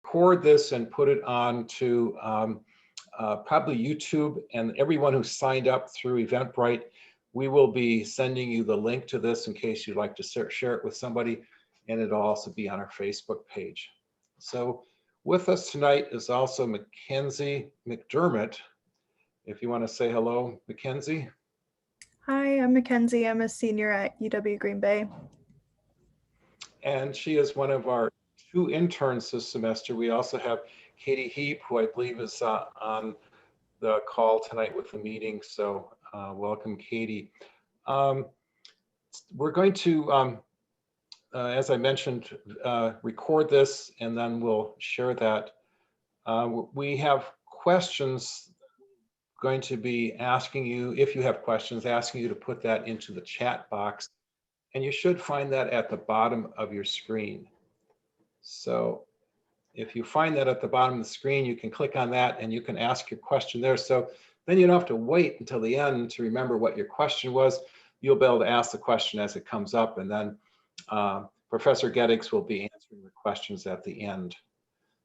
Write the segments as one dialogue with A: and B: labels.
A: record this and put it on to probably YouTube, and everyone who signed up through Eventbrite, we will be sending you the link to this in case you'd like to share it with somebody, and it'll also be on our Facebook page. So with us tonight is also Mackenzie McDermott. If you want to say hello, Mackenzie.
B: Hi, I'm Mackenzie. I'm a senior at UW Green Bay.
A: And she is one of our 2 interns this semester. We also have Katie Heap, who I believe is on the call tonight with the meeting. So welcome, Katie. We're going to, as I mentioned, record this and then we'll share that. We have questions going to be asking you, if you have questions, asking you to put that into the chat box. And you should find that at the bottom of your screen. So if you find that at the bottom of the screen, you can click on that and you can ask your question there. So then you don't have to wait until the end to remember what your question was. You'll be able to ask the question as it comes up, and then Professor Gedicks will be answering the questions at the end.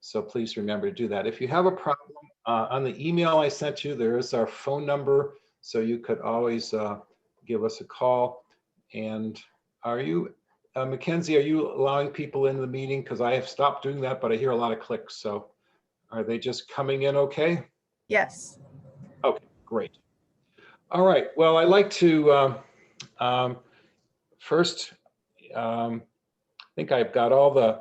A: So please remember to do that. If you have a problem, on the email I sent you, there is our phone number, so you could always give us a call. And are you, Mackenzie, are you allowing people into the meeting? Because I have stopped doing that, but I hear a lot of clicks. So are they just coming in okay?
B: Yes.
A: Okay, great. All right, well, I'd like to first, I think I've got all the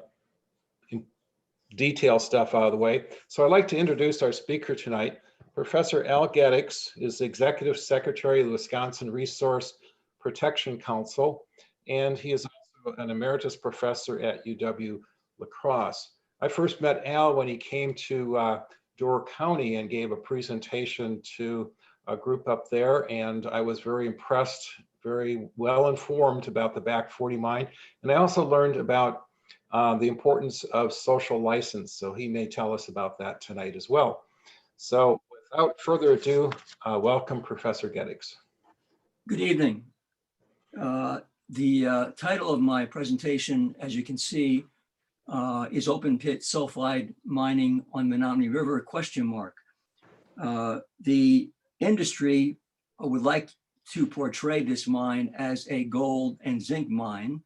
A: detail stuff out of the way. So I'd like to introduce our speaker tonight. Professor Al Gedicks is the Executive Secretary of the Wisconsin Resource Protection Council, and he is also an emeritus professor at UW-La Crosse. I first met Al when he came to Door County and gave a presentation to a group up there, and I was very impressed, very well informed about the Back 40 mine. And I also learned about the importance of social license, so he may tell us about that tonight as well. So without further ado, welcome Professor Gedicks.
C: Good evening. The title of my presentation, as you can see, is Open Pit Sulfide Mining on Menominee River, ? The industry would like to portray this mine as a gold and zinc mine,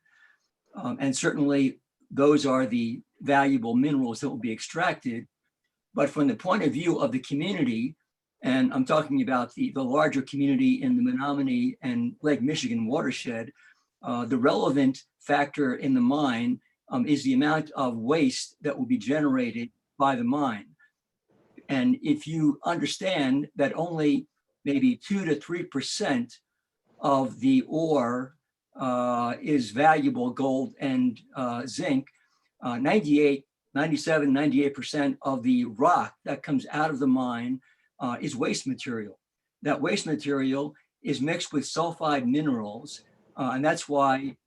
C: and certainly those are the valuable minerals that will be extracted. But from the point of view of the community, and I'm talking about the larger community in the Menominee and Lake Michigan watershed, the relevant factor in the mine is the amount of waste that will be generated by the mine. And if you understand that only maybe 2 to 3% of the ore is valuable gold and zinc, 98%, 97%, 98% of the rock that comes out of the mine is waste material. That waste material is mixed with sulfide minerals, and that's why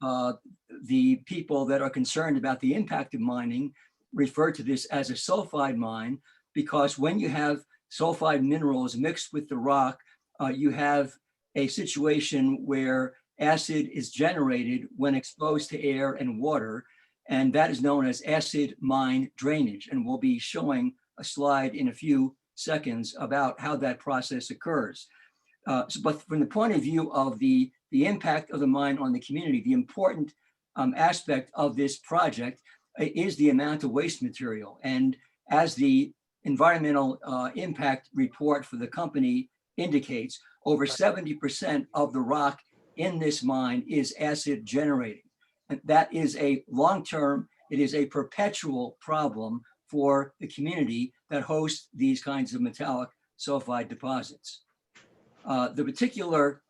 C: the people that are concerned about the impact of mining refer to this as a sulfide mine, because when you have sulfide minerals mixed with the rock, you have a situation where acid is generated when exposed to air and water, and that is known as acid mine drainage. And we'll be showing a slide in a few seconds about how that process occurs. But from the point of view of the impact of the mine on the community, the important aspect of this project is the amount of waste material. And as the environmental impact report for the company indicates, over 70% of the rock in this mine is acid generating. And that is a long-term, it is a perpetual problem for the community that hosts these kinds of metallic sulfide deposits. The particular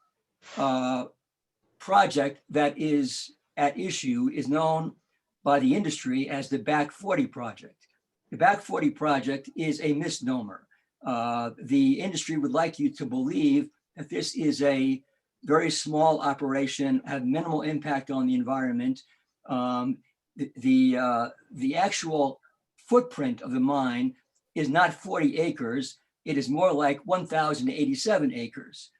C: project that is at issue is known by the industry as the Back 40 project. The Back 40 project is a misnomer. The industry would like you to believe that this is a very small operation, have minimal impact on the environment. The actual footprint of the mine is not 40 acres. It is more like 1,087 acres.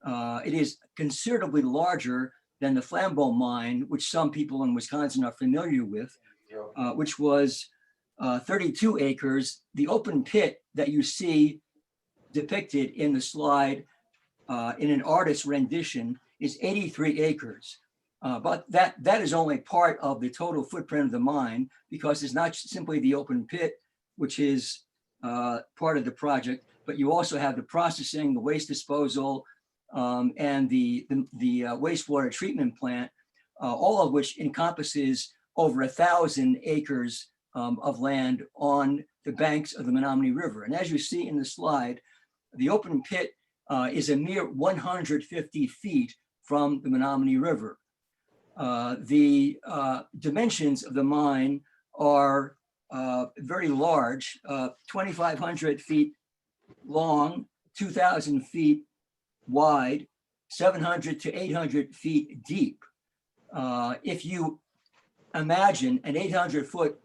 C: It is considerably larger than the Flambeau mine, which some people in Wisconsin are familiar with, which was 32 acres. The open pit that you see depicted in the slide in an artist's rendition is 83 acres. But that is only part of the total footprint of the mine, because it's not simply the open pit, which is part of the project, but you also have the processing, the waste disposal, and the wastewater treatment plant, all of which encompasses over 1,000 acres of land on the banks of the Menominee River. And as you see in the slide, the open pit is a mere 150 feet from the Menominee River. The dimensions of the mine are very large, 2,500 feet long, 2,000 feet wide, 700 to 800 feet deep. If you imagine an 800-foot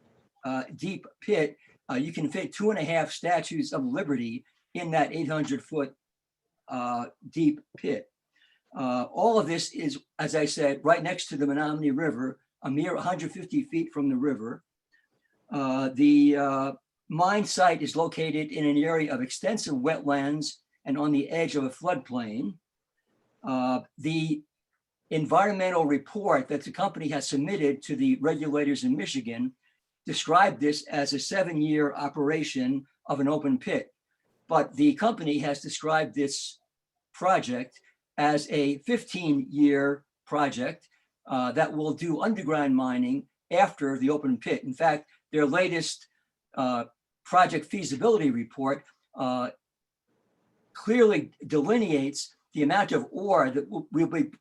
C: deep pit, you can fit 2.5 statues of Liberty in that 800-foot deep pit. All of this is, as I said, right next to the Menominee River, a mere 150 feet from the river. The mine site is located in an area of extensive wetlands and on the edge of a floodplain. The environmental report that the company has submitted to the regulators in Michigan described this as a 7-year operation of an open pit. But the company has described this project as a 15-year project that will do underground mining after the open pit. In fact, their latest project feasibility report clearly delineates the amount of ore that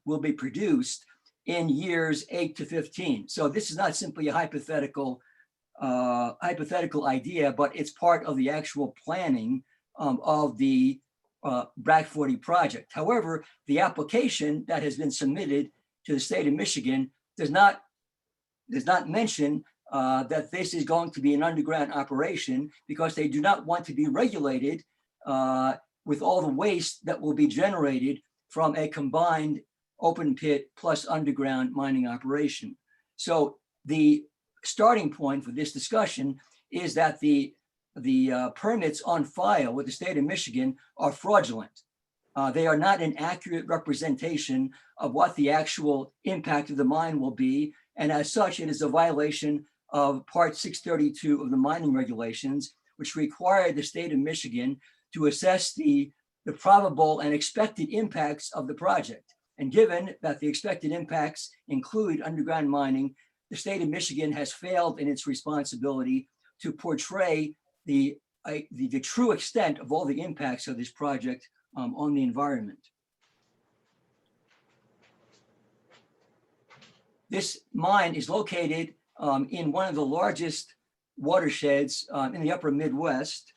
C: will be produced in years 8 to 15. So this is not simply a hypothetical idea, but it's part of the actual planning of the BRAC 40 project. However, the application that has been submitted to the state of Michigan does not mention that this is going to be an underground operation, because they do not want to be regulated with all the waste that will be generated from a combined open pit plus underground mining operation. So the starting point for this discussion is that the permits on file with the state of Michigan are fraudulent. They are not an accurate representation of what the actual impact of the mine will be. And as such, it is a violation of Part 632 of the mining regulations, which require the state of Michigan to assess the probable and expected impacts of the project. And given that the expected impacts include underground mining, the state of Michigan has failed in its responsibility to portray the true extent of all the impacts of this project on the environment. This mine is located in one of the largest watersheds in the upper Midwest.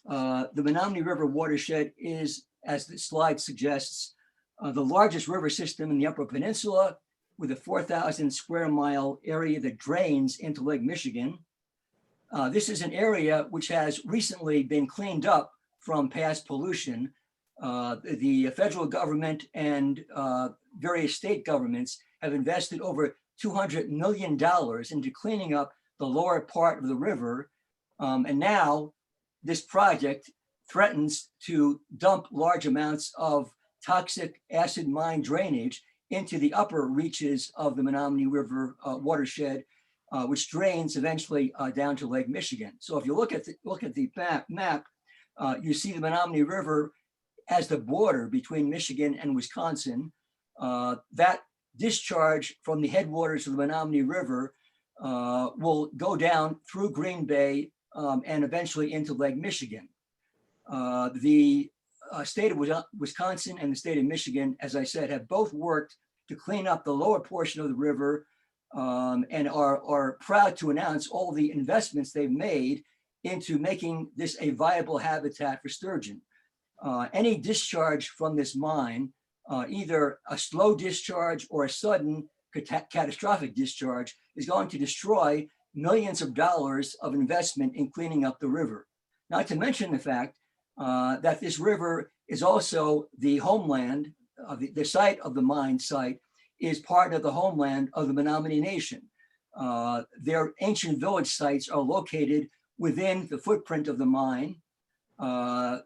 C: The Menominee River watershed is, as the slide suggests, the largest river system in the upper peninsula, with a 4,000 square mile area that drains into Lake Michigan. This is an area which has recently been cleaned up from past pollution. The federal government and various state governments have invested over $200 million into cleaning up the lower part of the river. And now this project threatens to dump large amounts of toxic acid mine drainage into the upper reaches of the Menominee River watershed, which drains eventually down to Lake Michigan. So if you look at the map, you see the Menominee River as the border between Michigan and Wisconsin. That discharge from the headwaters of the Menominee River will go down through Green Bay and eventually into Lake Michigan. The state of Wisconsin and the state of Michigan, as I said, have both worked to clean up the lower portion of the river and are proud to announce all the investments they've made into making this a viable habitat for sturgeon. Any discharge from this mine, either a slow discharge or a sudden catastrophic discharge, is going to destroy millions of dollars of investment in cleaning up the river. Not to mention the fact that this river is also the homeland, the site of the mine site is part of the homeland of the Menominee Nation. Their ancient village sites are located within the footprint of the mine.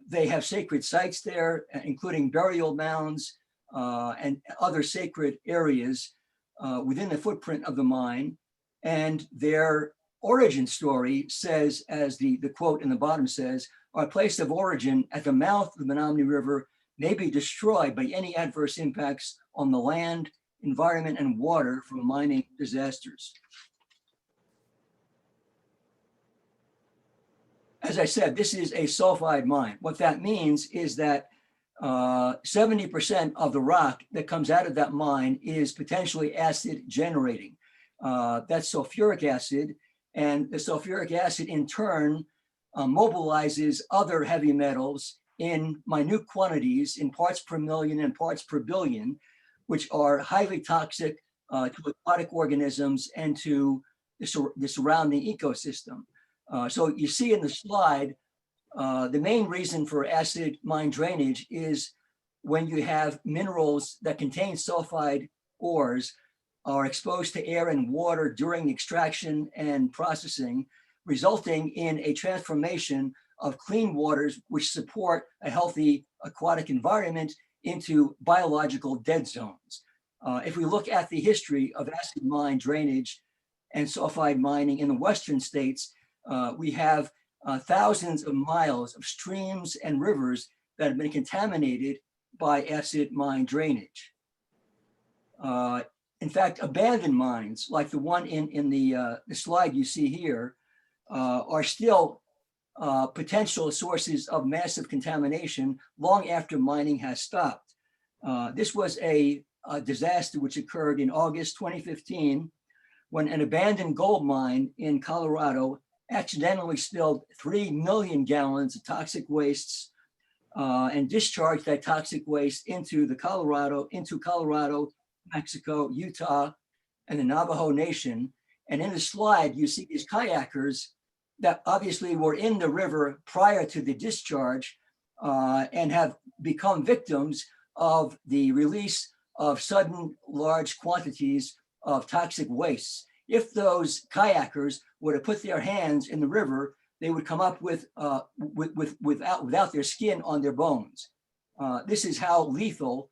C: They have sacred sites there, including burial mounds and other sacred areas within the footprint of the mine. And their origin story says, as the quote in the bottom says, our place of origin at the mouth of the Menominee River may be destroyed by any adverse impacts on the land, environment, and water from mining disasters. As I said, this is a sulfide mine. What that means is that 70% of the rock that comes out of that mine is potentially acid generating. That's sulfuric acid, and the sulfuric acid in turn mobilizes other heavy metals in minute quantities, in parts per million and parts per billion, which are highly toxic to aquatic organisms and to the surrounding ecosystem. So you see in the slide, the main reason for acid mine drainage is when you have minerals that contain sulfide ores are exposed to air and water during extraction and processing, resulting in a transformation of clean waters which support a healthy aquatic environment into biological dead zones. If we look at the history of acid mine drainage and sulfide mining in the Western states, we have thousands of miles of streams and rivers that have been contaminated by acid mine drainage. In fact, abandoned mines, like the one in the slide you see here, are still potential sources of massive contamination long after mining has stopped. This was a disaster which occurred in August 2015 when an abandoned gold mine in Colorado accidentally spilled 3 million gallons of toxic wastes and discharged that toxic waste into Colorado, Mexico, Utah, and the Navajo Nation. And in the slide, you see these kayakers that obviously were in the river prior to the discharge and have become victims of the release of sudden large quantities of toxic wastes. If those kayakers were to put their hands in the river, they would come up without their skin on their bones. This is how lethal,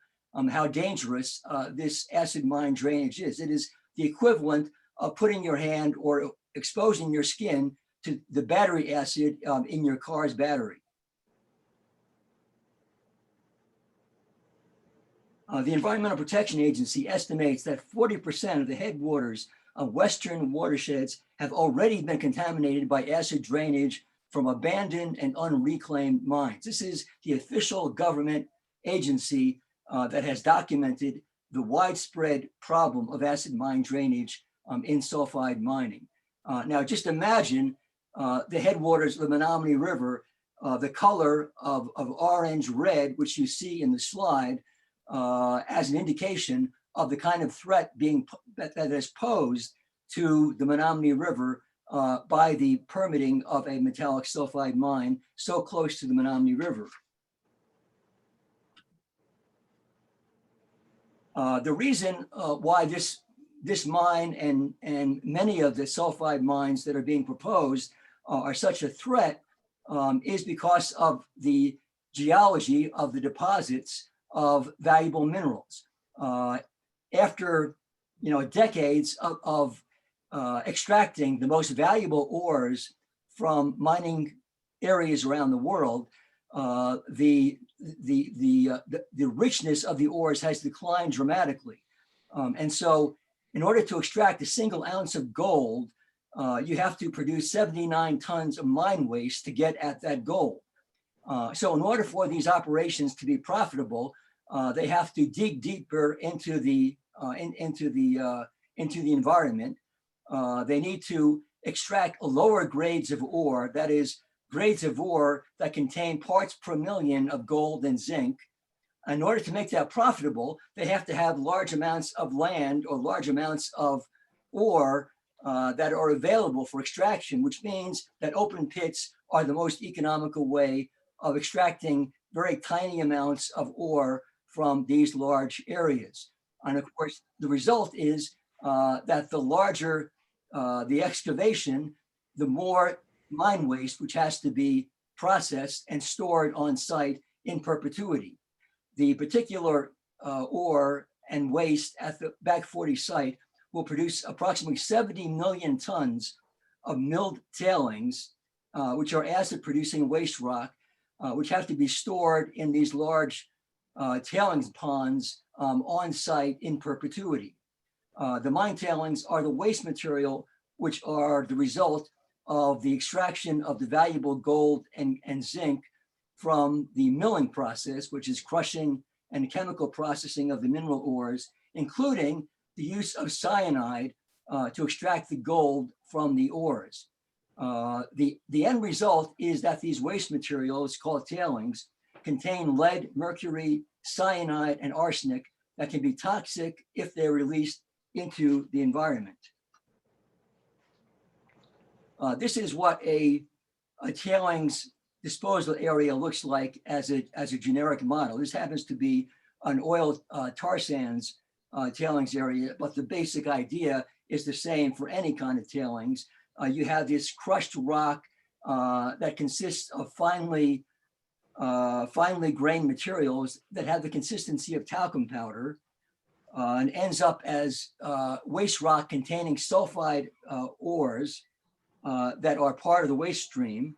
C: how dangerous this acid mine drainage is. It is the equivalent of putting your hand or exposing your skin to the battery acid in your car's battery. The Environmental Protection Agency estimates that 40% of the headwaters of Western watersheds have already been contaminated by acid drainage from abandoned and unreclaimed mines. This is the official government agency that has documented the widespread problem of acid mine drainage in sulfide mining. Now, just imagine the headwaters of the Menominee River, the color of orange red, which you see in the slide, as an indication of the kind of threat that is posed to the Menominee River by the permitting of a metallic sulfide mine so close to the Menominee River. The reason why this mine and many of the sulfide mines that are being proposed are such a threat is because of the geology of the deposits of valuable minerals. After decades of extracting the most valuable ores from mining areas around the world, the richness of the ores has declined dramatically. And so in order to extract a single ounce of gold, you have to produce 79 tons of mine waste to get at that gold. So in order for these operations to be profitable, they have to dig deeper into the environment. They need to extract lower grades of ore, that is, grades of ore that contain parts per million of gold and zinc. In order to make that profitable, they have to have large amounts of land or large amounts of ore that are available for extraction, which means that open pits are the most economical way of extracting very tiny amounts of ore from these large areas. And of course, the result is that the larger the excavation, the more mine waste, which has to be processed and stored on site in perpetuity. The particular ore and waste at the Back 40 site will produce approximately 70 million tons of milled tailings, which are acid producing waste rock, which have to be stored in these large tailings ponds on site in perpetuity. The mine tailings are the waste material, which are the result of the extraction of the valuable gold and zinc from the milling process, which is crushing and chemical processing of the mineral ores, including the use of cyanide to extract the gold from the ores. The end result is that these waste materials, called tailings, contain lead, mercury, cyanide, and arsenic that can be toxic if they're released into the environment. This is what a tailings disposal area looks like as a generic model. This happens to be an oil tar sands tailings area, but the basic idea is the same for any kind of tailings. You have this crushed rock that consists of finely grained materials that have the consistency of talcum powder and ends up as waste rock containing sulfide ores that are part of the waste stream.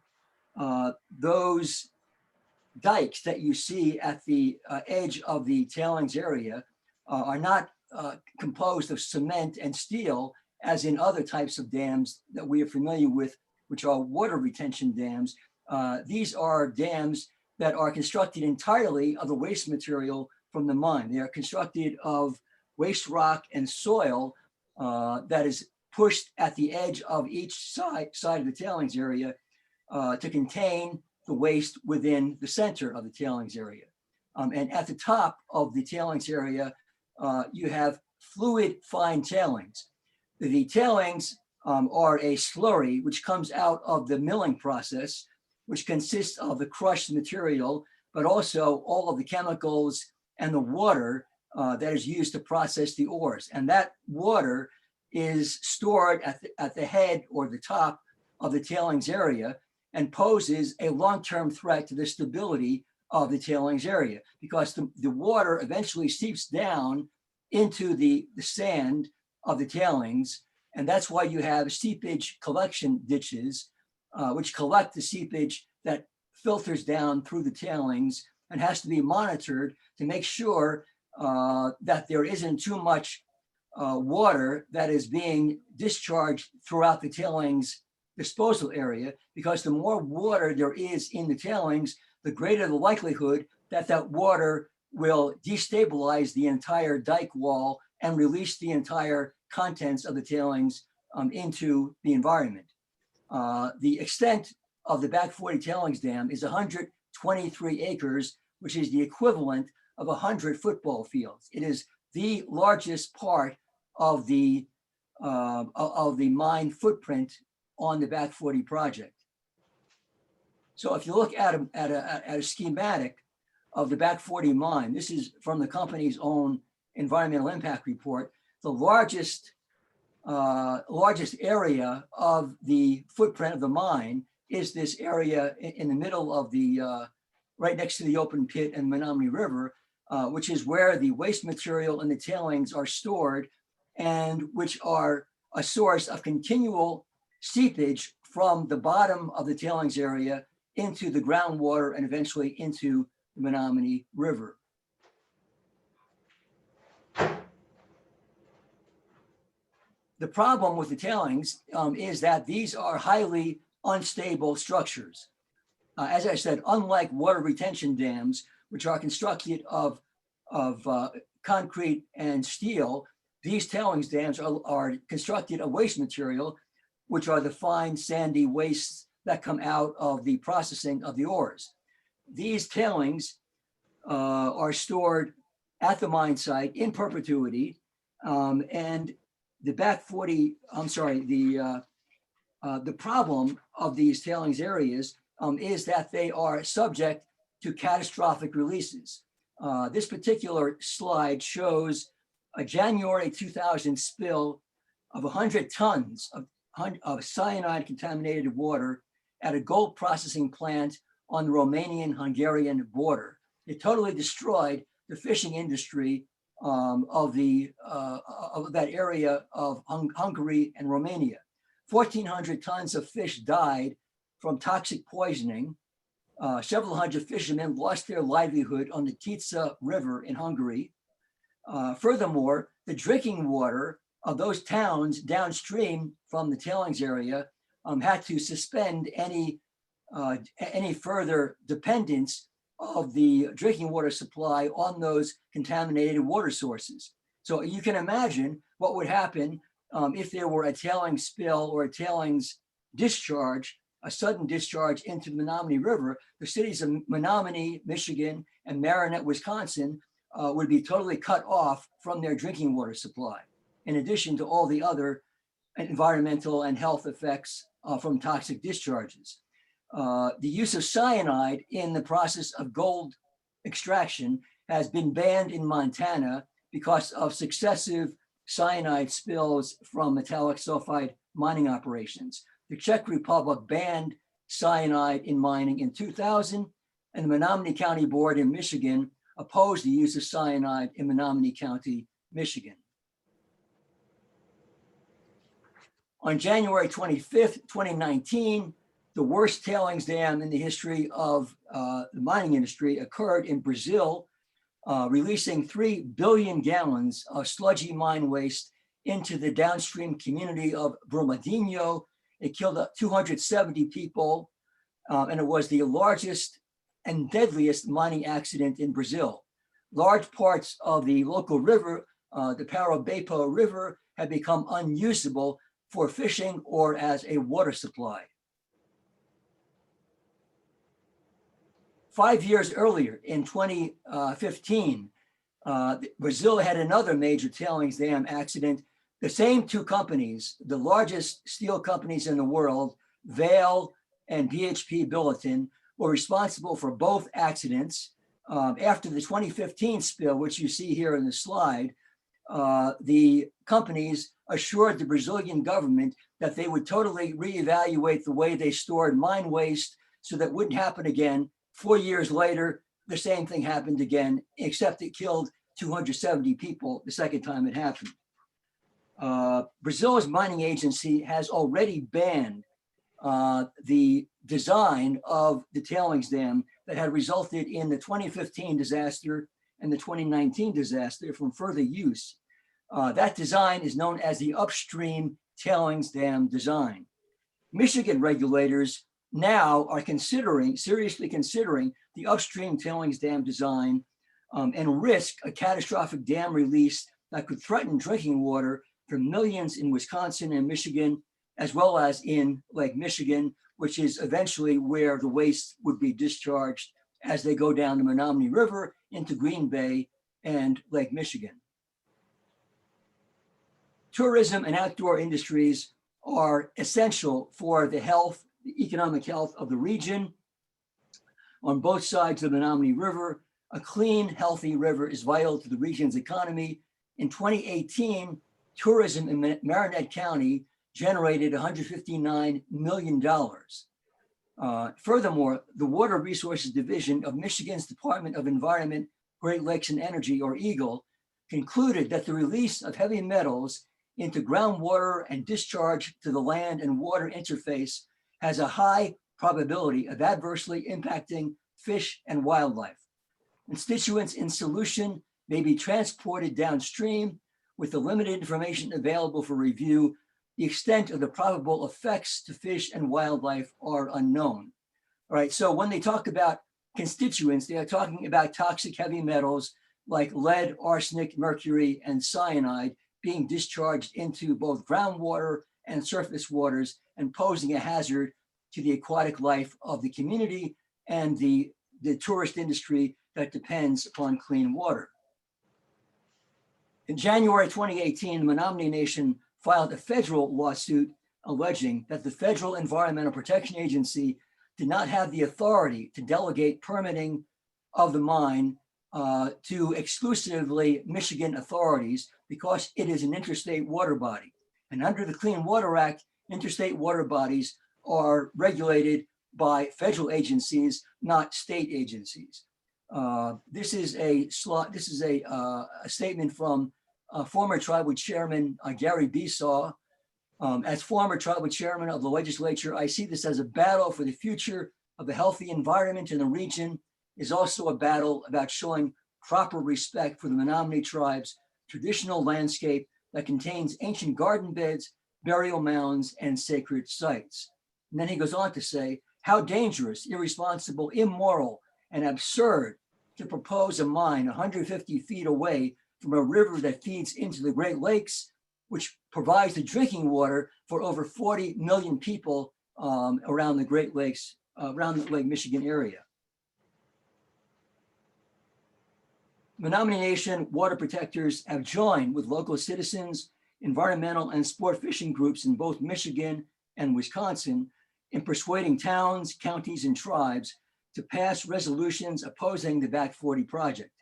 C: Those dikes that you see at the edge of the tailings area are not composed of cement and steel, as in other types of dams that we are familiar with, which are water retention dams. These are dams that are constructed entirely of the waste material from the mine. They are constructed of waste rock and soil that is pushed at the edge of each side of the tailings area to contain the waste within the center of the tailings area. And at the top of the tailings area, you have fluid fine tailings. The tailings are a slurry which comes out of the milling process, which consists of the crushed material, but also all of the chemicals and the water that is used to process the ores. And that water is stored at the head or the top of the tailings area and poses a long-term threat to the stability of the tailings area, because the water eventually seeps down into the sand of the tailings. And that's why you have seepage collection ditches, which collect the seepage that filters down through the tailings and has to be monitored to make sure that there isn't too much water that is being discharged throughout the tailings disposal area, because the more water there is in the tailings, the greater the likelihood that that water will destabilize the entire dike wall and release the entire contents of the tailings into the environment. The extent of the Back 40 tailings dam is 123 acres, which is the equivalent of 100 football fields. It is the largest part of the mine footprint on the Back 40 project. So if you look at a schematic of the Back 40 mine, this is from the company's own environmental impact report. The largest area of the footprint of the mine is this area in the middle of the, right next to the open pit and Menominee River, which is where the waste material and the tailings are stored, and which are a source of continual seepage from the bottom of the tailings area into the groundwater and eventually into the Menominee River. The problem with the tailings is that these are highly unstable structures. As I said, unlike water retention dams, which are constructed of concrete and steel, these tailings dams are constructed of waste material, which are the fine sandy wastes that come out of the processing of the ores. These tailings are stored at the mine site in perpetuity, and the Back 40, the problem of these tailings areas is that they are subject to catastrophic releases. This particular slide shows a January 2000 spill of 100 tons of cyanide contaminated water at a gold processing plant on the Romanian-Hungarian border. It totally destroyed the fishing industry of that area of Hungary and Romania. 1,400 tons of fish died from toxic poisoning. Several hundred fishermen lost their livelihood on the Tisza River in Hungary. Furthermore, the drinking water of those towns downstream from the tailings area had to suspend any further dependence of the drinking water supply on those contaminated water sources. So you can imagine what would happen if there were a tailings spill or a tailings discharge, a sudden discharge into the Menominee River. The cities of Menominee, Michigan, and Marinette, Wisconsin would be totally cut off from their drinking water supply, in addition to all the other environmental and health effects from toxic discharges. The use of cyanide in the process of gold extraction has been banned in Montana because of successive cyanide spills from metallic sulfide mining operations. The Czech Republic banned cyanide in mining in 2000, and the Menominee County Board in Michigan opposed the use of cyanide in Menominee County, Michigan. On January 25th, 2019, the worst tailings dam in the history of the mining industry occurred in Brazil, releasing 3 billion gallons of sludgy mine waste into the downstream community of Brumadinho. It killed 270 people, and it was the largest and deadliest mining accident in Brazil. Large parts of the local river, the Paraíba River, had become unusable for fishing or as a water supply. 5 years earlier, in 2015, Brazil had another major tailings dam accident. The same two companies, the largest steel companies in the world, Vale and BHP Billiton, were responsible for both accidents. After the 2015 spill, which you see here in the slide, the companies assured the Brazilian government that they would totally reevaluate the way they stored mine waste so that wouldn't happen again. 4 years later, the same thing happened again, except it killed 270 people the second time it happened. Brazil's mining agency has already banned the design of the tailings dam that had resulted in the 2015 disaster and the 2019 disaster from further use. That design is known as the upstream tailings dam design. Michigan regulators now are seriously considering the upstream tailings dam design and risk a catastrophic dam release that could threaten drinking water for millions in Wisconsin and Michigan, as well as in Lake Michigan, which is eventually where the waste would be discharged as they go down the Menominee River into Green Bay and Lake Michigan. Tourism and outdoor industries are essential for the health, the economic health of the region. On both sides of the Menominee River, a clean, healthy river is vital to the region's economy. In 2018, tourism in Marinette County generated $159 million. Furthermore, the Water Resources Division of Michigan's Department of Environment, Great Lakes and Energy, or EGLE, concluded that the release of heavy metals into groundwater and discharge to the land and water interface has a high probability of adversely impacting fish and wildlife. Constituents in solution may be transported downstream. With the limited information available for review, the extent of the probable effects to fish and wildlife are unknown. All right, so when they talk about constituents, they are talking about toxic heavy metals like lead, arsenic, mercury, and cyanide being discharged into both groundwater and surface waters and posing a hazard to the aquatic life of the community and the tourist industry that depends upon clean water. In January 2018, the Menominee Nation filed a federal lawsuit alleging that the Federal Environmental Protection Agency did not have the authority to delegate permitting of the mine to exclusively Michigan authorities because it is an interstate water body. And under the Clean Water Act, interstate water bodies are regulated by federal agencies, not state agencies. This is a statement from former tribal chairman Gary Besaw. As former tribal chairman of the legislature, I see this as a battle for the future of a healthy environment in the region. Is also a battle about showing proper respect for the Menominee tribe's traditional landscape that contains ancient garden beds, burial mounds, and sacred sites. And then he goes on to say, how dangerous, irresponsible, immoral, and absurd to propose a mine 150 feet away from a river that feeds into the Great Lakes, which provides the drinking water for over 40 million people around the Great Lakes, around the Lake Michigan area. Menominee Nation water protectors have joined with local citizens, environmental and sport fishing groups in both Michigan and Wisconsin in persuading towns, counties, and tribes to pass resolutions opposing the Back 40 project.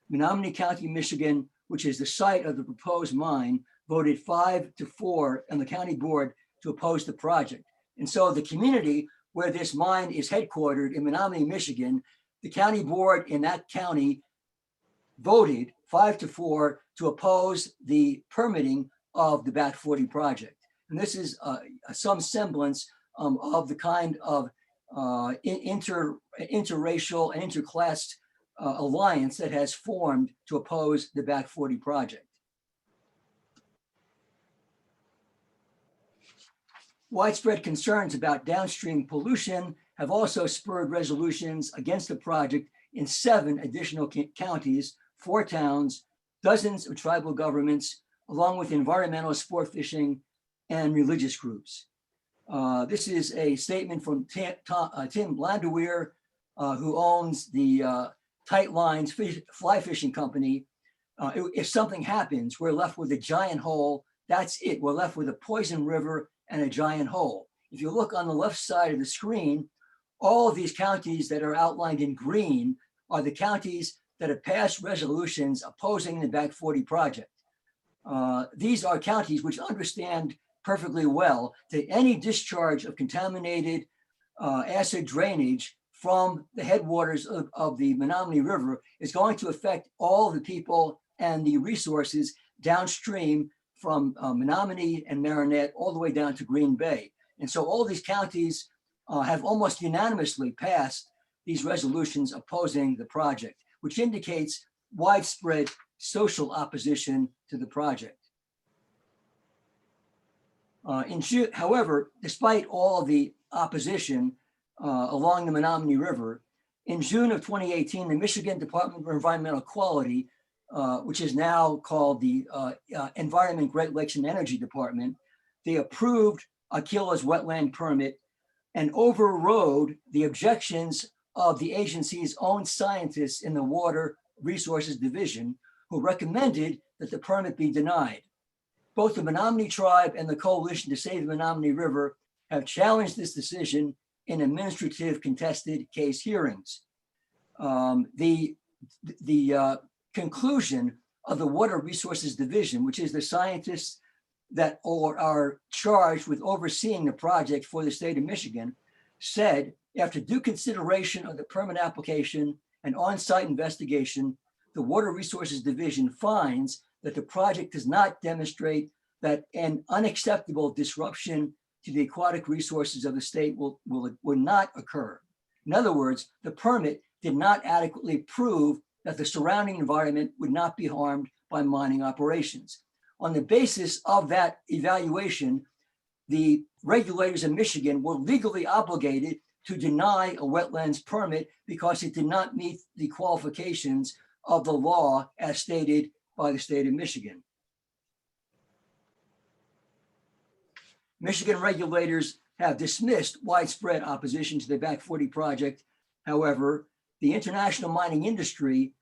C: Menominee County, Michigan, which is the site of the proposed mine, voted 5-4 on the county board to oppose the project. And so the community where this mine is headquartered in Menominee, Michigan, the county board in that county voted 5-4 to oppose the permitting of the Back 40 project. And this is some semblance of the kind of interracial and interclass alliance that has formed to oppose the Back 40 project. Widespread concerns about downstream pollution have also spurred resolutions against the project in 7 additional counties, 4 towns, dozens of tribal governments, along with environmental, sport fishing, and religious groups. This is a statement from Tim Landeweer, who owns the Tight Lines fly fishing company. If something happens, we're left with a giant hole. That's it. We're left with a poison river and a giant hole. If you look on the left side of the screen, all of these counties that are outlined in green are the counties that have passed resolutions opposing the Back 40 project. These are counties which understand perfectly well that any discharge of contaminated acid drainage from the headwaters of the Menominee River is going to affect all the people and the resources downstream from Menominee and Marinette all the way down to Green Bay. And so all these counties have almost unanimously passed these resolutions opposing the project, which indicates widespread social opposition to the project. However, despite all the opposition along the Menominee River, in June of 2018, the Michigan Department of Environmental Quality, which is now called the Environment, Great Lakes and Energy Department, they approved Aquila's wetland permit and overrode the objections of the agency's own scientists in the Water Resources Division, who recommended that the permit be denied. Both the Menominee tribe and the Coalition to Save the Menominee River have challenged this decision in administrative contested case hearings. The conclusion of the Water Resources Division, which is the scientists that are charged with overseeing the project for the state of Michigan, said, after due consideration of the permit application and on-site investigation, the Water Resources Division finds that the project does not demonstrate that an unacceptable disruption to the aquatic resources of the state will not occur. In other words, the permit did not adequately prove that the surrounding environment would not be harmed by mining operations. On the basis of that evaluation, the regulators in Michigan were legally obligated to deny a wetlands permit because it did not meet the qualifications of the law as stated by the state of Michigan. Michigan regulators have dismissed widespread opposition to the Back 40 project. However, the international mining industry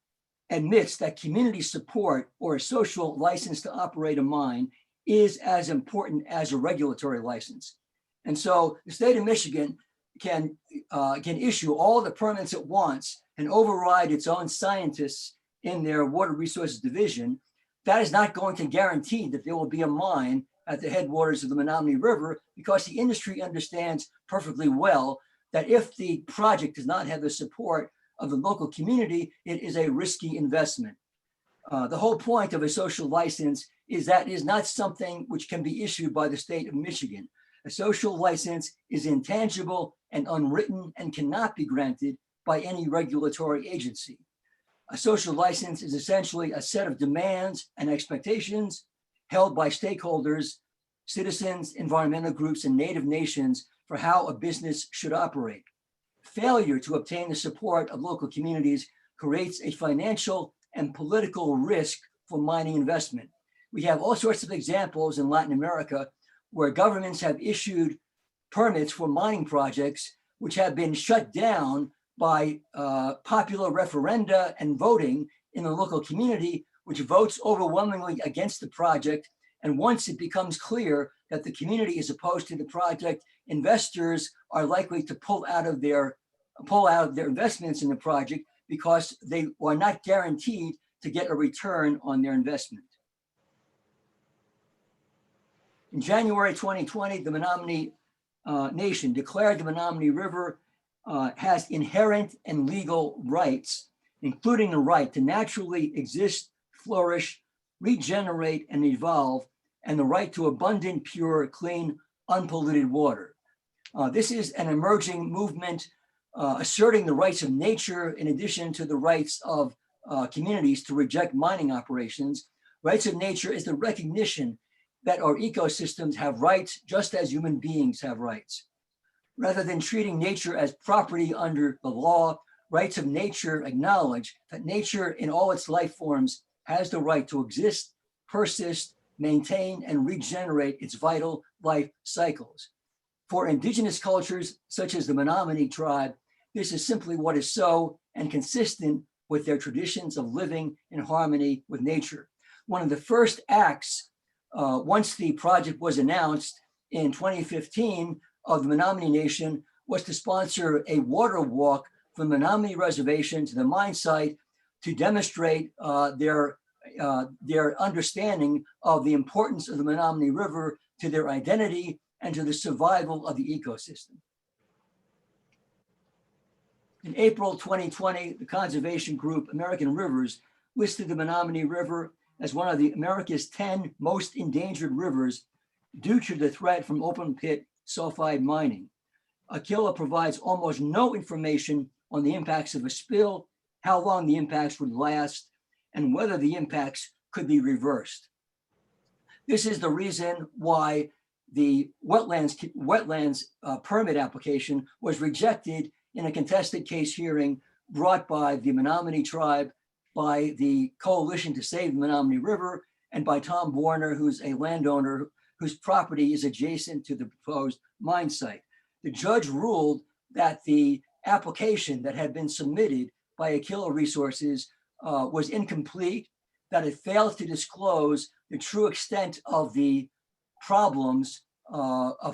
C: admits that community support or a social license to operate a mine is as important as a regulatory license. And so the state of Michigan can issue all the permits it wants and override its own scientists in their Water Resources Division. That is not going to guarantee that there will be a mine at the headwaters of the Menominee River, because the industry understands perfectly well that if the project does not have the support of the local community, it is a risky investment. The whole point of a social license is that it is not something which can be issued by the state of Michigan. A social license is intangible and unwritten and cannot be granted by any regulatory agency. A social license is essentially a set of demands and expectations held by stakeholders, citizens, environmental groups, and native nations for how a business should operate. Failure to obtain the support of local communities creates a financial and political risk for mining investment. We have all sorts of examples in Latin America where governments have issued permits for mining projects which have been shut down by popular referenda and voting in the local community, which votes overwhelmingly against the project. And once it becomes clear that the community is opposed to the project, investors are likely to pull out of their investments in the project because they are not guaranteed to get a return on their investment. In January 2020, the Menominee Nation declared the Menominee River has inherent and legal rights, including the right to naturally exist, flourish, regenerate, and evolve, and the right to abundant, pure, clean, unpolluted water. This is an emerging movement asserting the rights of nature in addition to the rights of communities to reject mining operations. Rights of nature is the recognition that our ecosystems have rights just as human beings have rights. Rather than treating nature as property under the law, rights of nature acknowledge that nature in all its life forms has the right to exist, persist, maintain, and regenerate its vital life cycles. For indigenous cultures, such as the Menominee tribe, this is simply what is so and consistent with their traditions of living in harmony with nature. One of the first acts, once the project was announced in 2015 of the Menominee Nation, was to sponsor a water walk from the Menominee Reservation to the mine site to demonstrate their understanding of the importance of the Menominee River to their identity and to the survival of the ecosystem. In April 2020, the conservation group American Rivers listed the Menominee River as one of America's 10 most endangered rivers due to the threat from open pit sulfide mining. Aquila provides almost no information on the impacts of a spill, how long the impacts would last, and whether the impacts could be reversed. This is the reason why the wetlands permit application was rejected in a contested case hearing brought by the Menominee tribe, by the Coalition to Save the Menominee River, and by Tom Warner, who's a landowner whose property is adjacent to the proposed mine site. The judge ruled that the application that had been submitted by Aquila Resources was incomplete, that it failed to disclose the true extent of the problems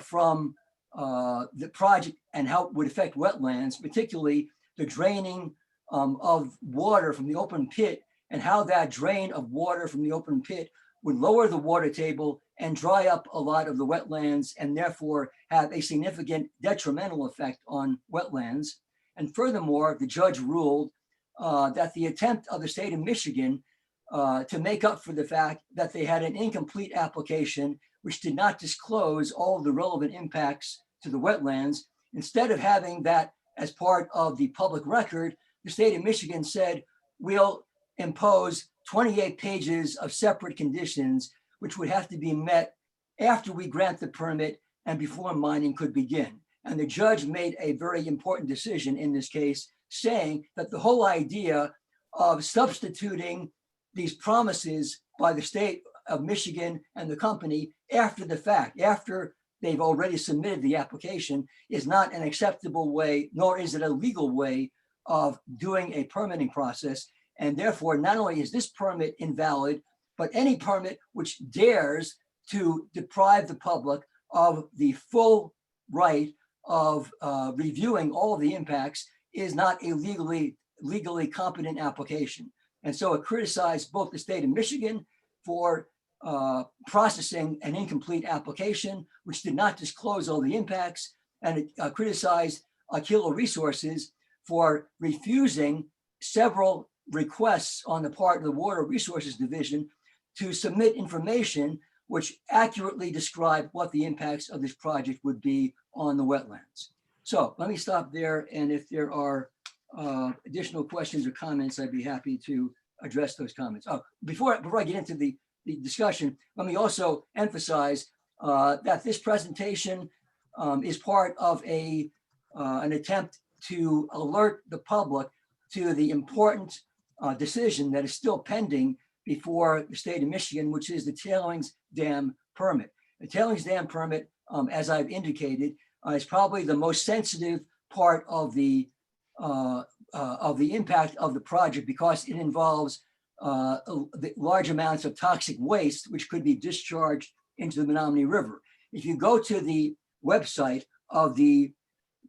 C: from the project and how it would affect wetlands, particularly the draining of water from the open pit, and how that drain of water from the open pit would lower the water table and dry up a lot of the wetlands, and therefore have a significant detrimental effect on wetlands. And furthermore, the judge ruled that the attempt of the state of Michigan to make up for the fact that they had an incomplete application which did not disclose all of the relevant impacts to the wetlands, instead of having that as part of the public record, the state of Michigan said, we'll impose 28 pages of separate conditions, which would have to be met after we grant the permit and before mining could begin. And the judge made a very important decision in this case, saying that the whole idea of substituting these promises by the state of Michigan and the company after the fact, after they've already submitted the application, is not an acceptable way, nor is it a legal way of doing a permitting process. And therefore, not only is this permit invalid, but any permit which dares to deprive the public of the full right of reviewing all of the impacts is not a legally competent application. And so it criticized both the state of Michigan for processing an incomplete application, which did not disclose all the impacts, and it criticized Aquila Resources for refusing several requests on the part of the Water Resources Division to submit information which accurately described what the impacts of this project would be on the wetlands. So let me stop there, and if there are additional questions or comments, I'd be happy to address those comments. Oh, before I get into the discussion, let me also emphasize that this presentation is part of an attempt to alert the public to the important decision that is still pending before the state of Michigan, which is the tailings dam permit. The tailings dam permit, as I've indicated, is probably the most sensitive part of the impact of the project, because it involves the large amounts of toxic waste which could be discharged into the Menominee River. If you go to the website of the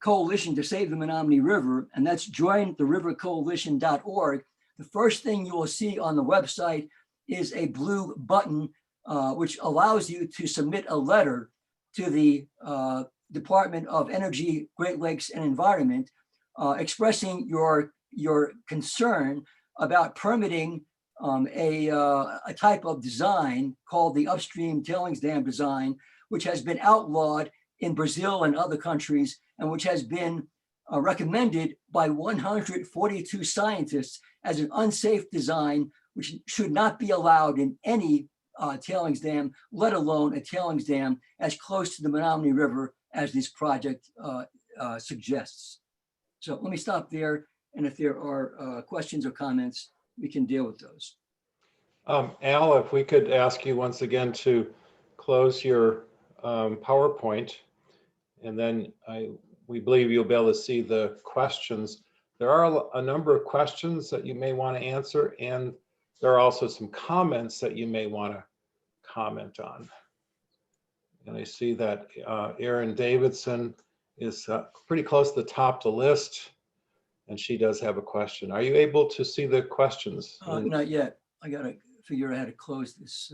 C: Coalition to Save the Menominee River, and that's jointherivercoalition.org, the first thing you will see on the website is a blue button which allows you to submit a letter to the Department of Energy, Great Lakes and Environment, expressing your concern about permitting a type of design called the upstream tailings dam design, which has been outlawed in Brazil and other countries, and which has been recommended by 142 scientists as an unsafe design, which should not be allowed in any tailings dam, let alone a tailings dam as close to the Menominee River as this project suggests. So let me stop there, and if there are questions or comments, we can deal with those.
A: Al, if we could ask you once again to close your PowerPoint, and then we believe you'll be able to see the questions. There are a number of questions that you may want to answer, and there are also some comments that you may want to comment on. And I see that Erin Davidson is pretty close to the top of the list, and she does have a question. Are you able to see the questions?
C: Not yet. I got to figure out how to close this